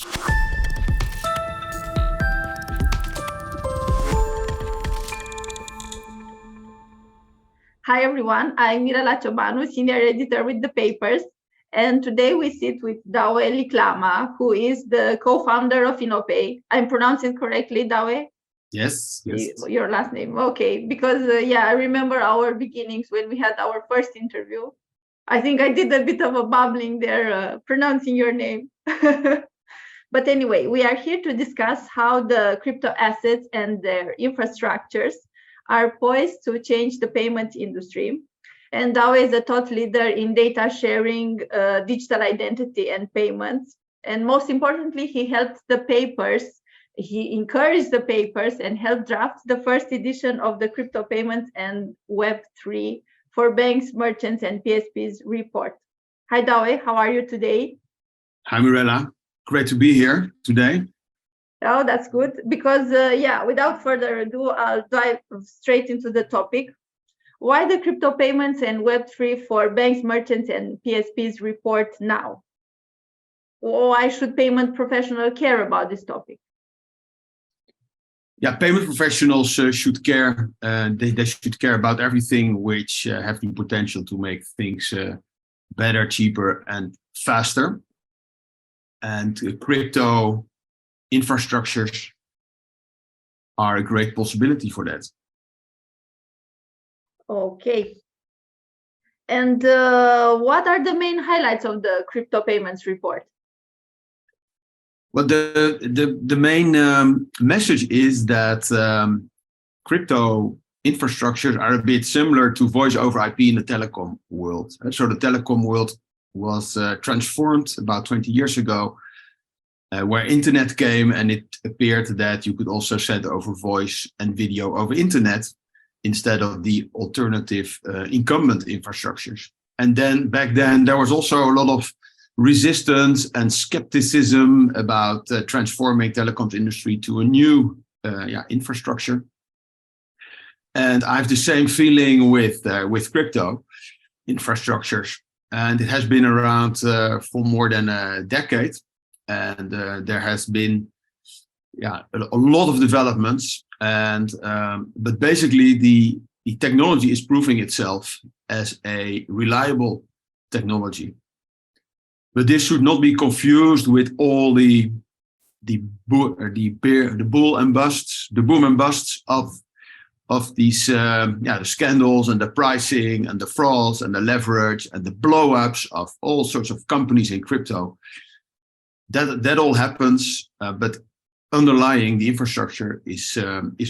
Hi everyone, I'm Mirela Ciobanu, Senior Editor with The Papers, and today we sit with Douwe Lycklama, who is the co-founder of INNOPAY. I'm pronouncing correctly, Douwe? Yes. Your last name, okay, because I remember our beginnings when we had our first interview. I think I did a bit of a bubbling there, pronouncing your name. But anyway, we are here to discuss how the crypto assets and their infrastructures are poised to change the payments industry. And Douwe is a thought leader in data sharing, digital identity and payments. And most importantly, he helped the papers, he encouraged the papers and helped draft the first edition of the Crypto Payments and Web3 for Banks, Merchants and PSPs report. Hi Douwe, how are you today? Hi Mirela, great to be here today. Oh, that's good, because without further ado, I'll dive straight into the topic. Why the crypto payments and Web3 for banks, merchants, and PSPs report now? Why should payment professionals care about this topic? Yeah, payment professionals should care. They should care about everything which have the potential to make things better, cheaper, and faster. And crypto infrastructures are a great possibility for that. Okay. And what are the main highlights of the crypto payments report? Well, the main message is that crypto infrastructures are a bit similar to voice over IP in the telecom world. So the telecom world was transformed about 20 years ago, where internet came, and it appeared that you could also send over voice and video over internet instead of the alternative incumbent infrastructures. And then back then there was also a lot of resistance and skepticism about transforming telecoms industry to a new infrastructure. And I have the same feeling with crypto infrastructures, and it has been around for more than a decade. And there has been a lot of developments, and but basically the technology is proving itself as a reliable technology. But this should not be confused with all the boom and busts of these the scandals and the pricing and the frauds and the leverage and the blow-ups of all sorts of companies in crypto. That all happens, but underlying the infrastructure is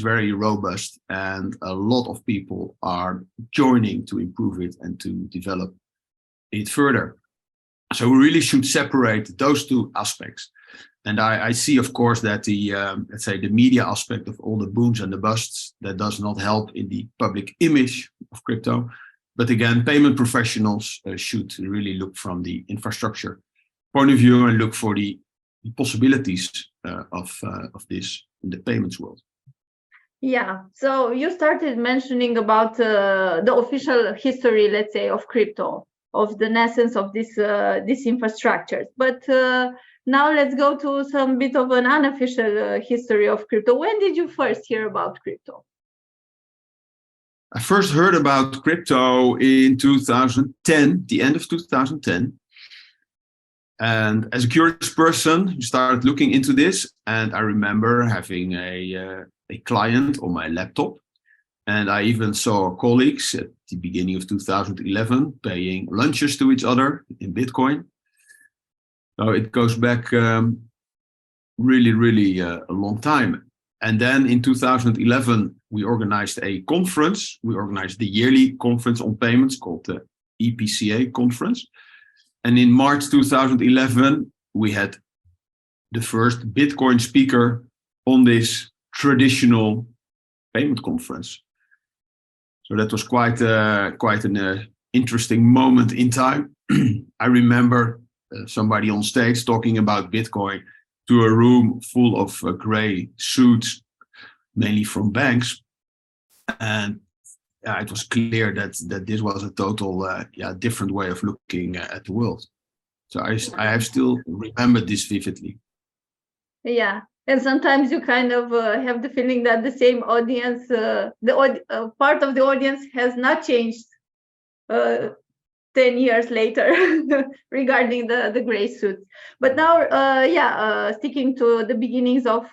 very robust, and a lot of people are joining to improve it and to develop it further. So we really should separate those two aspects. And I see, of course, that the let's say the media aspect of all the booms and the busts, that does not help in the public image of crypto. But again, payment professionals should really look from the infrastructure point of view and look for the possibilities of this in the payments world. Yeah, so you started mentioning about the official history, let's say, of crypto, of the nascence of this infrastructures. But now let's go to some bit of an unofficial history of crypto. When did you first hear about crypto? I first heard about crypto in 2010, the end of 2010. And as a curious person, I started looking into this, and I remember having a client on my laptop, and I even saw colleagues at the beginning of 2011 paying lunches to each other in Bitcoin. So it goes back really a long time. And then in 2011, we organized a conference. We organized the yearly conference on payments called the EPCA conference. And in March 2011, we had the first Bitcoin speaker on this traditional payment conference. So that was quite an interesting moment in time. I remember somebody on stage talking about Bitcoin to a room full of gray suits, mainly from banks. And it was clear that this was a total different way of looking at the world. So I have still remembered this vividly. Yeah. And sometimes you kind of have the feeling that the same audience, part of the audience has not changed 10 years later regarding the gray suits. But now, sticking to the beginnings of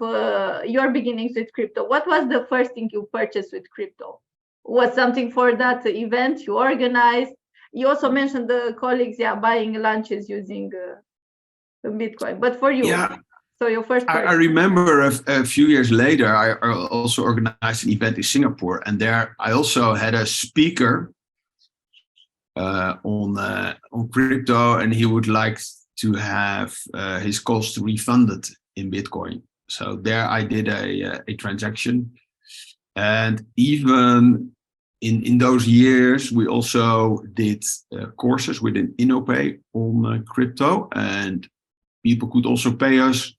your beginnings with crypto, what was the first thing you purchased with crypto? Was something for that event you organized? You also mentioned the colleagues, buying lunches using Bitcoin. But for you, Yeah, so your first I purchase. remember a few years later, I also organized an event in Singapore, and there I also had a speaker on crypto, and he would like to have his cost refunded in Bitcoin. So there I did a transaction, and even in those years we also did courses within INNOPAY on crypto, and people could also pay us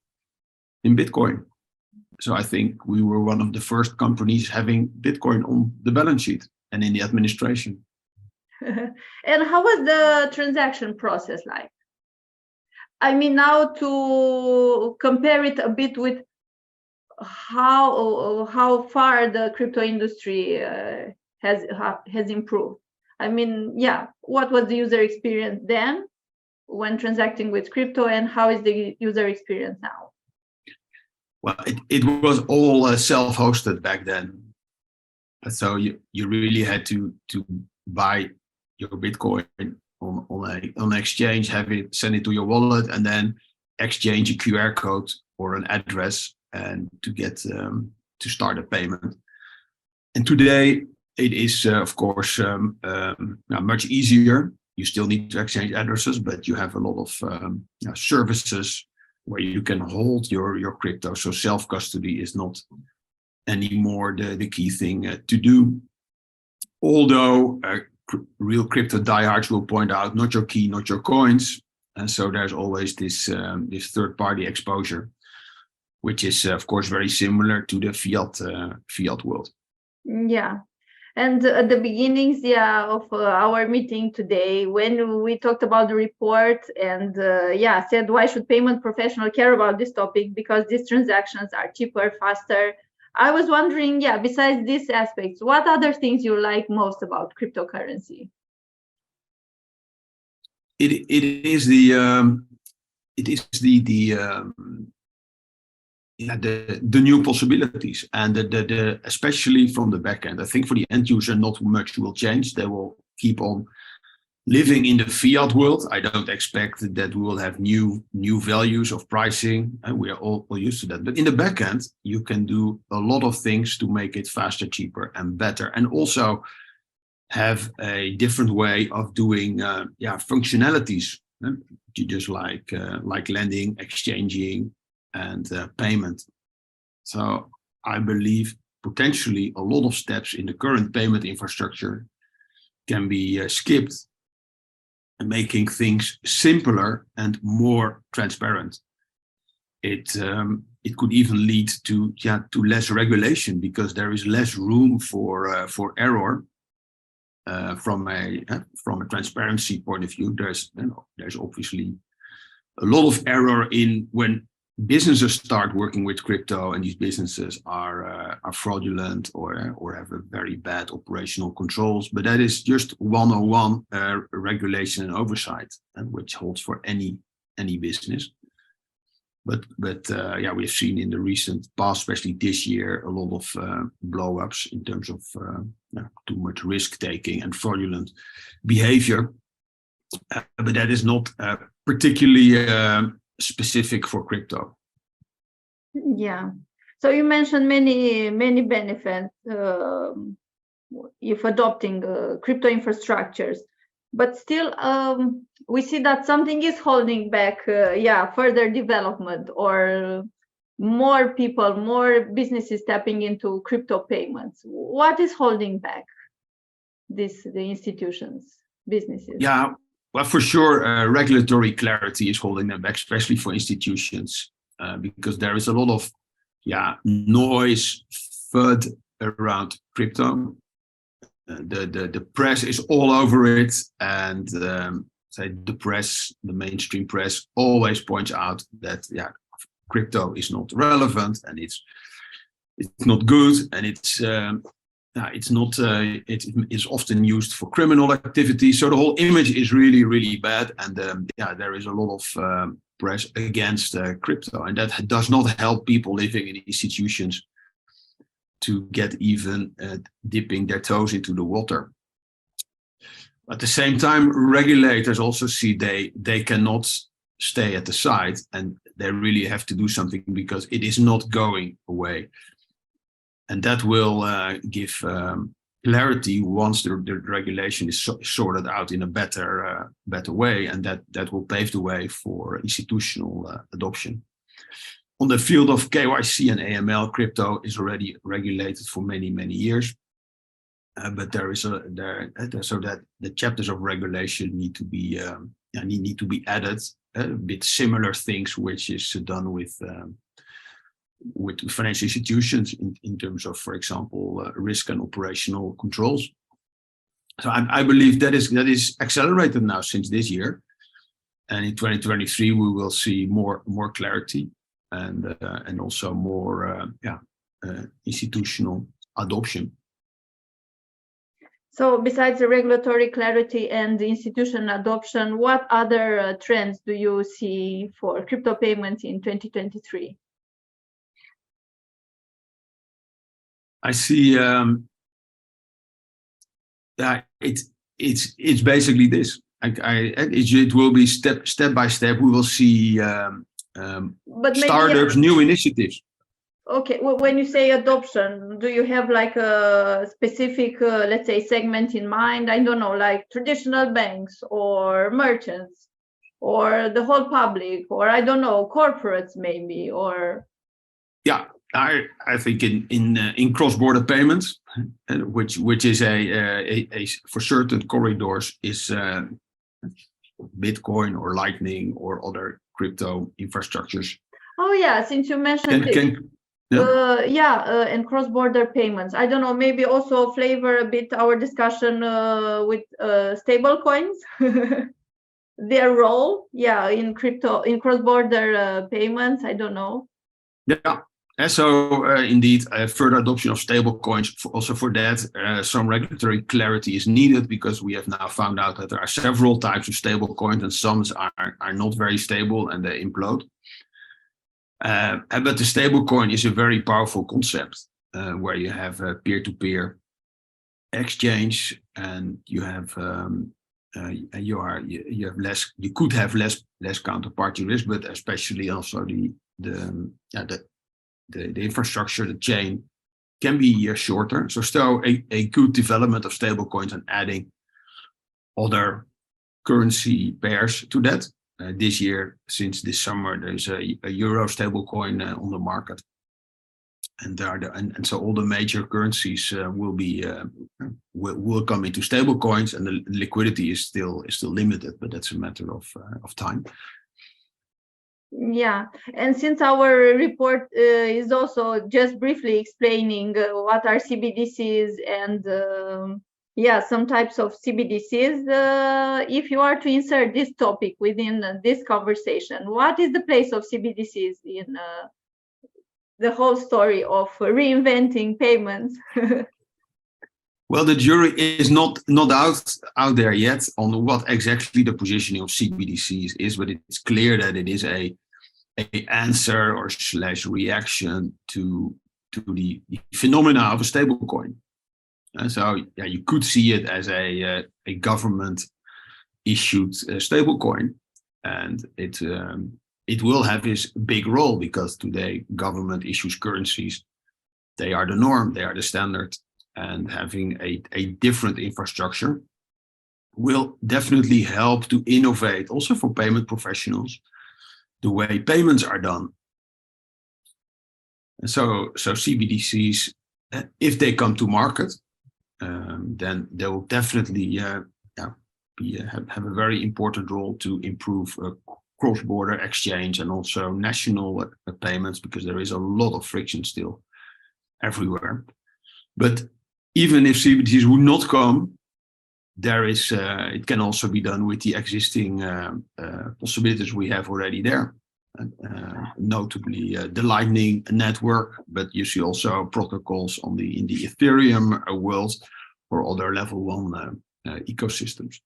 in Bitcoin. So I think we were one of the first companies having Bitcoin on the balance sheet and in the administration. And how was the transaction process like? I mean, now to compare it a bit with how far the crypto industry has improved. I mean, what was the user experience then when transacting with crypto, and how is the user experience now? Well, it was all self-hosted back then. So you really had to buy your Bitcoin on an exchange, have it, send it to your wallet, and then exchange a QR code or an address and to get to start a payment. And today it is of course much easier. You still need to exchange addresses, but you have a lot of services where you can hold your crypto. So self-custody is not anymore the key thing to do. Although real crypto diehards will point out, not your key, not your coins. And so there's always this third-party exposure, which is of course very similar to the fiat world. Yeah. And at the beginnings, of our meeting today, when we talked about the report and said why should payment professional care about this topic, because these transactions are cheaper, faster. I was wondering, besides these aspects, what other things you like most about cryptocurrency? It is the new possibilities, and the especially from the back end. I think for the end user, not much will change. They will keep on living in the fiat world. I don't expect that we will have new values of pricing, and we are all used to that. But in the back end, you can do a lot of things to make it faster, cheaper, and better, and also have a different way of doing functionalities, just like lending, exchanging, and payment. So I believe potentially a lot of steps in the current payment infrastructure can be skipped, and making things simpler and more transparent. It could even lead to less regulation, because there is less room for error. From a transparency point of view, there's obviously a lot of error in when businesses start working with crypto, and these businesses are fraudulent or have a very bad operational controls. But that is just 101 regulation and oversight, and which holds for any business. But we've seen in the recent past, especially this year, a lot of blow-ups in terms of too much risk-taking and fraudulent behavior. But that is not particularly specific for crypto. Yeah. So you mentioned many benefits if adopting crypto infrastructures, but still we see that something is holding back further development, or more people, more businesses tapping into crypto payments. What is holding back the institutions, businesses? Yeah, well, for sure, regulatory clarity is holding them back, especially for institutions, because there is a lot of noise, FUD around crypto. The press is all over it, and the mainstream press always points out that crypto is not relevant and it's not good, and it's not it is often used for criminal activity. So the whole image is really, really bad, and there is a lot of press against crypto, and that does not help people living in institutions to get even dipping their toes into the water. At the same time, regulators also see they cannot stay at the side, and they really have to do something because it is not going away. And that will give clarity once the regulation is sorted out in a better way, and that will pave the way for institutional adoption. On the field of KYC and AML, crypto is already regulated for many, many years. But there is so that the chapters of regulation need to be added. A bit similar things which is done with financial institutions in terms of, for example, risk and operational controls. So I believe that is accelerated now since this year, and in 2023 we will see more clarity and also more institutional adoption. So besides the regulatory clarity and the institutional adoption, what other trends do you see for crypto payments in 2023? I see. It's basically this. It will be step by step. We will see startups, new initiatives. Okay, well, when you say adoption, do you have like a specific, let's say, segment in mind? I don't know, like traditional banks or merchants or the whole public, or I don't know, corporates maybe, or. Yeah, I think in cross-border payments, which is a for certain corridors is Bitcoin or Lightning or other crypto infrastructures. Oh yeah, since you mentioned it. And cross-border payments. I don't know, maybe also flavor a bit our discussion with stablecoins, their role, in crypto, in cross-border payments. I don't know. Yeah. And so indeed, further adoption of stablecoins. Also for that, some regulatory clarity is needed, because we have now found out that there are several types of stablecoins, and some are not very stable and they implode. But the stablecoin is a very powerful concept where you have a peer-to-peer exchange, and you have you could have less counterparty risk, but especially also the infrastructure, the chain can be shorter. So still a good development of stablecoins and adding other currency pairs to that. This year, since this summer, there's a euro stablecoin on the market, and so all the major currencies will come into stablecoins, and the liquidity is still limited, but that's a matter of time. Yeah, and since our report is also just briefly explaining what are CBDCs and some types of CBDCs, if you are to insert this topic within this conversation, what is the place of CBDCs in the whole story of reinventing payments? Well, the jury is not out there yet on what exactly the positioning of CBDCs is, but it's clear that it is a answer or / reaction to the phenomena of a stablecoin. And so you could see it as a government issued stablecoin, and it will have this big role, because today government issues currencies. They are the norm, they are the standard. And having a different infrastructure will definitely help to innovate, also for payment professionals, the way payments are done. And so CBDCs, if they come to market, then they will definitely have a very important role to improve cross-border exchange and also national payments, because there is a lot of friction still everywhere. But even if CBDCs would not come, there is it can also be done with the existing possibilities we have already there. notably the Lightning Network, but you see also protocols in the Ethereum world or other level 1 ecosystems.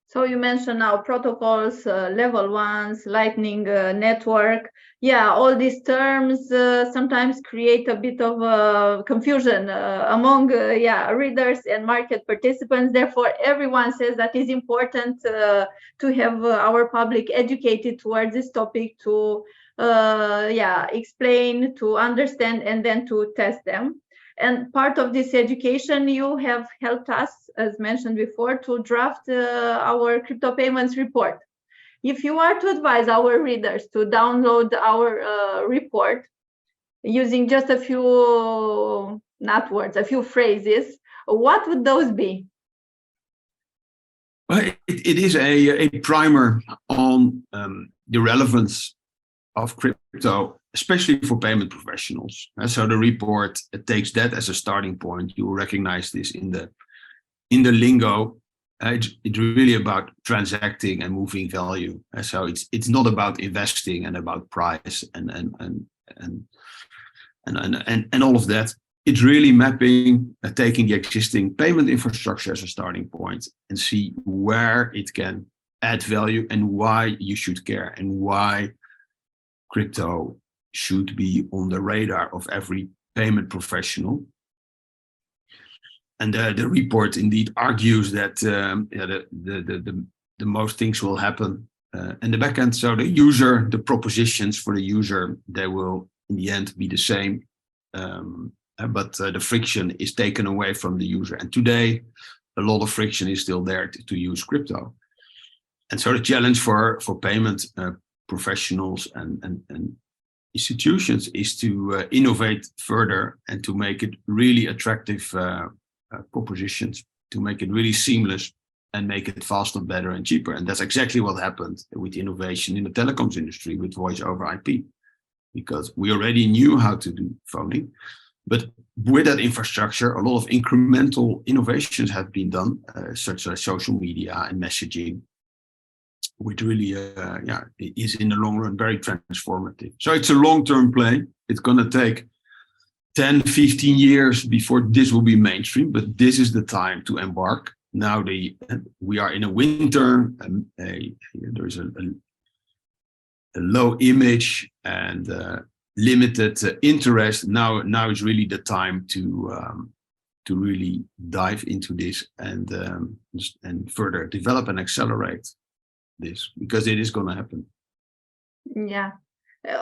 So you mentioned now protocols, level 1s, Lightning Network. Yeah, all these terms sometimes create a bit of confusion among readers and market participants. Therefore, everyone says that it's important to have our public educated towards this topic, to explain, to understand, and then to test them. And part of this education, you have helped us, as mentioned before, to draft our crypto payments report. If you are to advise our readers to download our report using just a few, not words, a few phrases, what would those be? Well, it is a primer on the relevance of crypto, especially for payment professionals. So the report takes that as a starting point. You will recognize this in the lingo. It's really about transacting and moving value. So it's not about investing and about price and all of that. It's really mapping, taking the existing payment infrastructure as a starting point and see where it can add value and why you should care and why crypto should be on the radar of every payment professional. And the report indeed argues that the most things will happen in the backend. So the propositions for the user, they will in the end be the same, but the friction is taken away from the user. And today, a lot of friction is still there to use crypto. And so the challenge for payment professionals and institutions is to innovate further and to make it really attractive propositions, to make it really seamless and make it faster, better, and cheaper. And that's exactly what happened with innovation in the telecoms industry with voice over IP, because we already knew how to do phoning, but with that infrastructure, a lot of incremental innovations have been done, such as social media and messaging, which really is in the long run very transformative. So it's a long-term play. It's going to take 10, 15 years before this will be mainstream, but this is the time to embark. Now we are in a winter, there's a low image and limited interest. Now is really the time to really dive into this and further develop and accelerate this, because it is going to happen. Yeah.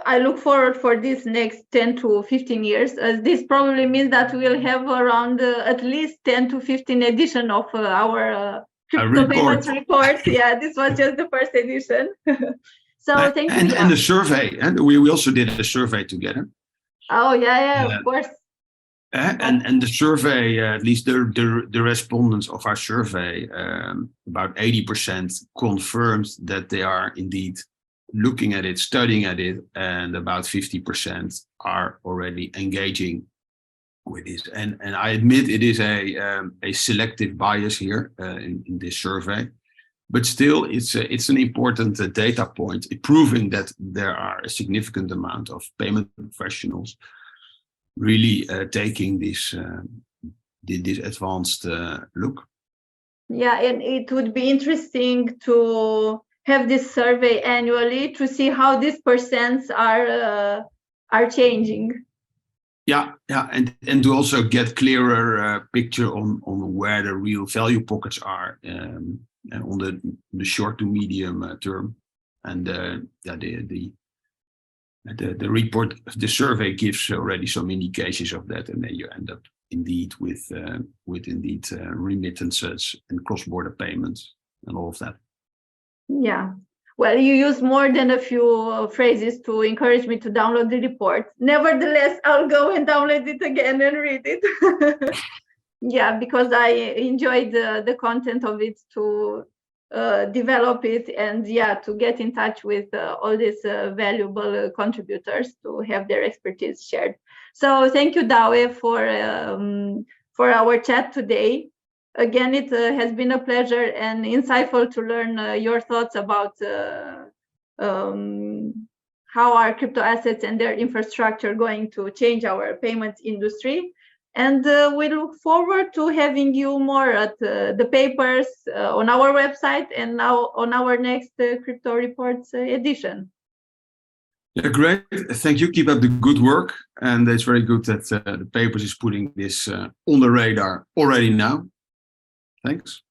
I look forward for this next 10 to 15 years, as this probably means that we'll have around at least 10 to 15 edition of our crypto payments report. Yeah, this was just the first edition. So thank you. And the survey, and we also did a survey together. Oh yeah, of course. And the survey, at least the respondents of our survey, about 80% confirmed that they are indeed looking at it, studying at it, and about 50% are already engaging with this. And I admit it is a selective bias here in this survey, but still it's an important data point, proving that there are a significant amount of payment professionals really taking this advanced look. Yeah, and it would be interesting to have this survey annually to see how these percents are changing. Yeah, and to also get clearer picture on where the real value pockets are on the short to medium term, and the report, the survey gives already some indications of that, and then you end up indeed with remittances and cross-border payments and all of that. Yeah, well, you use more than a few phrases to encourage me to download the report. Nevertheless, I'll go and download it again and read it. Yeah, because I enjoyed the content of it, to develop it, and to get in touch with all these valuable contributors to have their expertise shared. So thank you, Douwe, for our chat today. Again, it has been a pleasure and insightful to learn your thoughts about how are crypto assets and their infrastructure going to change our payments industry. And we look forward to having you more at the papers on our website and now on our next Crypto Reports edition. Yeah, great. Thank you. Keep up the good work. And it's very good that the papers is putting this on the radar already now. Thanks.